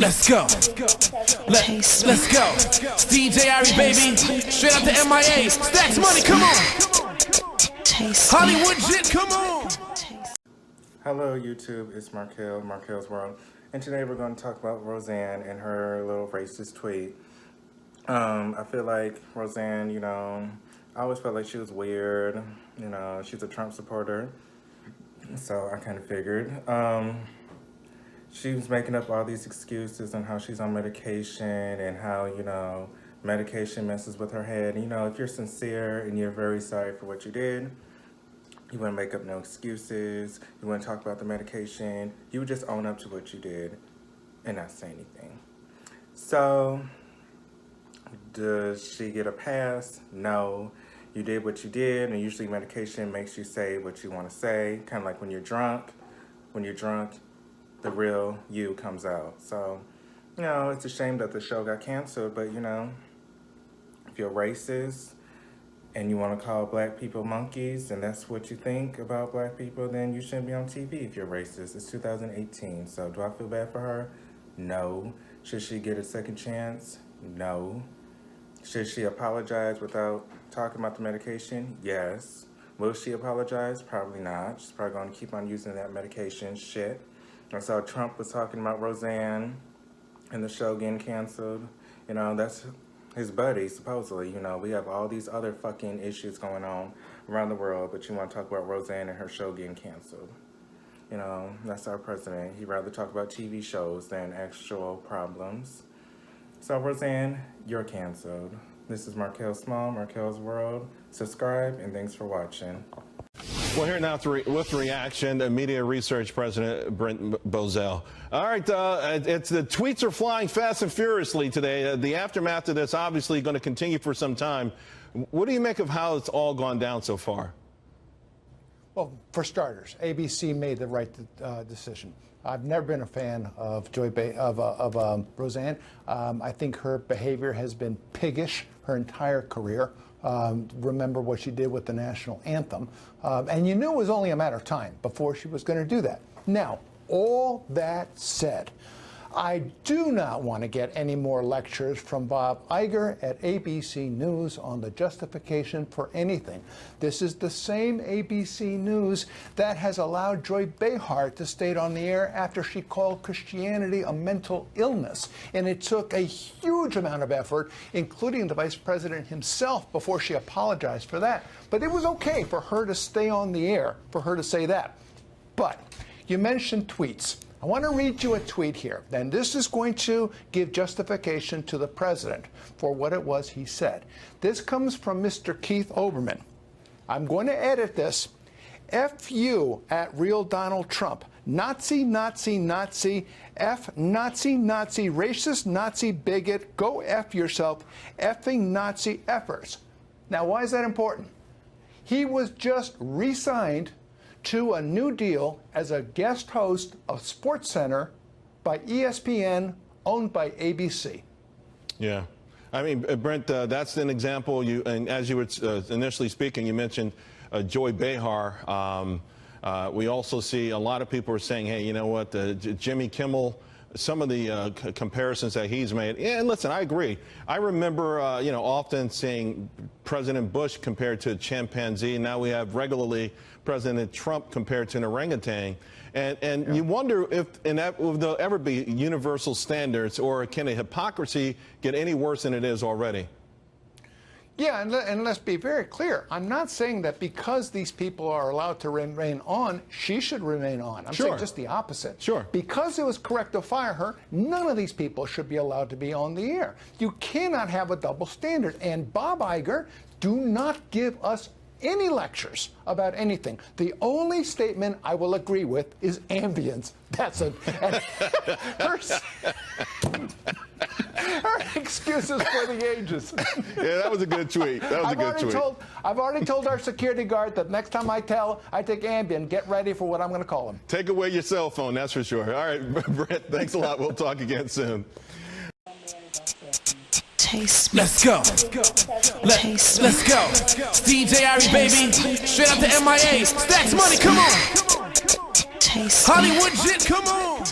Let's go. Let's go. It's DJ Ari, baby. Straight out the MIA. Stacks money, come on. Hollywood shit, come on. Hello YouTube, it's Markel's World. And today we're going to talk about Roseanne and her little racist tweet. I feel like Roseanne, I always felt like she was weird. She's a Trump supporter. So I kind of figured. She was making up all these excuses on how she's on medication and how, medication messes with her head. If you're sincere and you're very sorry for what you did, you wouldn't make up no excuses. You wouldn't talk about the medication. You would just own up to what you did and not say anything. So, does she get a pass? No. You did what you did, and usually medication makes you say what you want to say. Kind of like when you're drunk. When you're drunk, the real you comes out. So, it's a shame that the show got canceled, but, if you're racist and you want to call black people monkeys and that's what you think about black people, then you shouldn't be on TV if you're racist. It's 2018, so do I feel bad for her? No. Should she get a second chance? No. Should she apologize without talking about the medication? Yes. Will she apologize? Probably not. She's probably going to keep on using that medication shit. I saw Trump was talking about Roseanne and the show getting canceled. That's his buddy, supposedly. We have all these other fucking issues going on around the world, but you want to talk about Roseanne and her show getting canceled. That's our president. He'd rather talk about TV shows than actual problems. So, Roseanne, you're canceled. This is Markel Small, Markel's World. Subscribe, and thanks for watching. Well, here now with reaction, Media Research President Brent Bozell. All right, the tweets are flying fast and furiously today. The aftermath of this obviously going to continue for some time. What do you make of how it's all gone down so far? Well, for starters, ABC made the right decision. I've never been a fan of Roseanne. I think her behavior has been piggish her entire career. Remember what she did with the national anthem. And you knew it was only a matter of time before she was going to do that. Now, all that said, I do not want to get any more lectures from Bob Iger at ABC News on the justification for anything. This is the same ABC News that has allowed Joy Behar to stay on the air after she called Christianity a mental illness. And it took a huge amount of effort, including the vice president himself, before she apologized for that. But it was okay for her to stay on the air, for her to say that. But you mentioned tweets. I want to read you a tweet here, and this is going to give justification to the president for what it was he said. This comes from Mr. Keith Olbermann. I'm going to edit this. F you at real Donald Trump. Nazi, Nazi, Nazi. F Nazi, Nazi, racist, Nazi, bigot. Go F yourself. Effing Nazi effers. Now, why is that important? He was just re-signed to a new deal as a guest host of SportsCenter by ESPN, owned by ABC. Yeah. I mean, Brent, that's an example. And as you were initially speaking, you mentioned Joy Behar. We also see a lot of people are saying, hey, you know what, Jimmy Kimmel, some of the comparisons that he's made. And listen, I agree. I remember, often seeing President Bush compared to a chimpanzee. Now we have regularly President Trump compared to an orangutan. And you wonder if will there ever be universal standards, or can a hypocrisy get any worse than it is already? Yeah, and let's be very clear. I'm not saying that because these people are allowed to remain on, she should remain on. I'm saying just the opposite. Sure. Because it was correct to fire her, none of these people should be allowed to be on the air. You cannot have a double standard. And Bob Iger, do not give us any lectures about anything. The only statement I will agree with is ambience. That's it. Her excuses for the ages. Yeah, that was a good tweet. That was a good tweet. I've already told our security guard that next time I take Ambien, get ready for what I'm going to call him. Take away your cell phone, that's for sure. All right, Brett, thanks a lot. We'll talk again soon. Let's go. Let's go. It's DJ Ari, baby. Straight out the MIA. Stacks money, come on. Hollywood shit, come on.